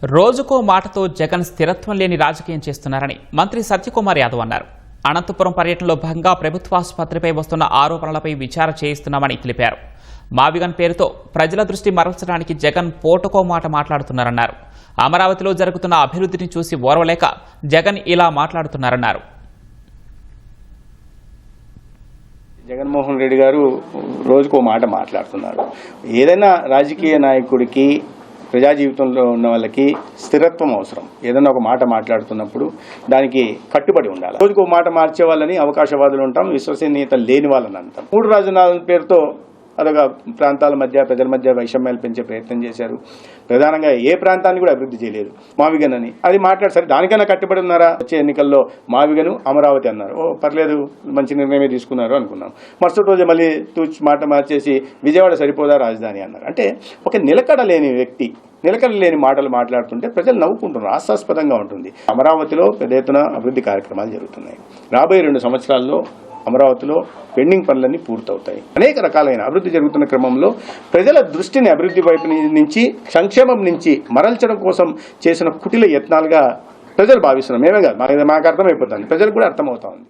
రోజుకో మాటతో జగన్ స్థిరత్వం లేని రాజకీయం చేస్తున్నారని మంత్రి సత్యకుమార్ యాదవ్ అన్నారు. అనంతపురం పర్యటనలో భాగంగా ప్రభుత్వాసుపత్రిపై వస్తున్న ఆరోపణలపై విచారణ చేయిస్తున్నామని తెలిపారు. మావిగన్ పేరుతో ప్రజల దృష్టి మరల్చడానికి జగన్ పూటకో మాట మాట్లాడుతున్నారన్నారు. అమరావతిలో జరుగుతున్న అభివృద్ధిని చూసి ఓర్వలేక జగన్ ఇలా మాట్లాడుతున్నారన్నారు. జగన్మోహన్ రెడ్డి గారు రోజుకో మాట మాట్లాడుతున్నారు. ఏదైనా రాజకీయ నాయకుడికి ప్రజా జీవితంలో ఉన్న వాళ్ళకి స్థిరత్వం అవసరం. ఏదైనా ఒక మాట మాట్లాడుతున్నప్పుడు దానికి కట్టుబడి ఉండాలి. రోజుకు ఒక మాట మార్చే వాళ్ళని అవకాశవాదులు ఉంటాం, విశ్వసనీయత లేని వాళ్ళని అంటాం. 3 రాజధానుల పేరుతో అదొక ప్రాంతాల మధ్య ప్రజల మధ్య వైషమ్యాలు పెంచే ప్రయత్నం చేశారు. ప్రధానంగా ఏ ప్రాంతాన్ని కూడా అభివృద్ధి చేయలేదు. మావిగన్ అని అది మాట్లాడు, సరే దానికైనా కట్టుబడి ఉన్నారా? వచ్చే ఎన్నికల్లో మావిగను అమరావతి అన్నారు. పర్లేదు, మంచి నిర్ణయమే తీసుకున్నారు అనుకున్నాం. మరుసటి రోజు మళ్ళీ మాట మార్చేసి విజయవాడ సరిపోదా రాజధాని అన్నారు. అంటే ఒక నిలకడ లేని వ్యక్తి నిలకడ లేని మాటలు మాట్లాడుతుంటే ప్రజలు నవ్వుకుంటున్నారు, హాస్యాస్పదంగా ఉంటుంది. అమరావతిలో పెద్ద ఎత్తున అభివృద్ధి కార్యక్రమాలు జరుగుతున్నాయి. రాబోయే 2 సంవత్సరాల్లో అమరావతిలో పెండింగ్ పనులన్నీ పూర్తవుతాయి. అనేక రకాలైన అభివృద్ధి జరుగుతున్న క్రమంలో ప్రజల దృష్టిని అభివృద్ధి వైపు నుంచి, సంక్షేమం నుంచి మరల్చడం కోసం చేసిన కుటిల యత్నాలుగా ప్రజలు భావిస్తున్నారు. మేమే కాదు, మాకు అర్థమైపోతుంది, ప్రజలకు కూడా అర్థమవుతా ఉంది.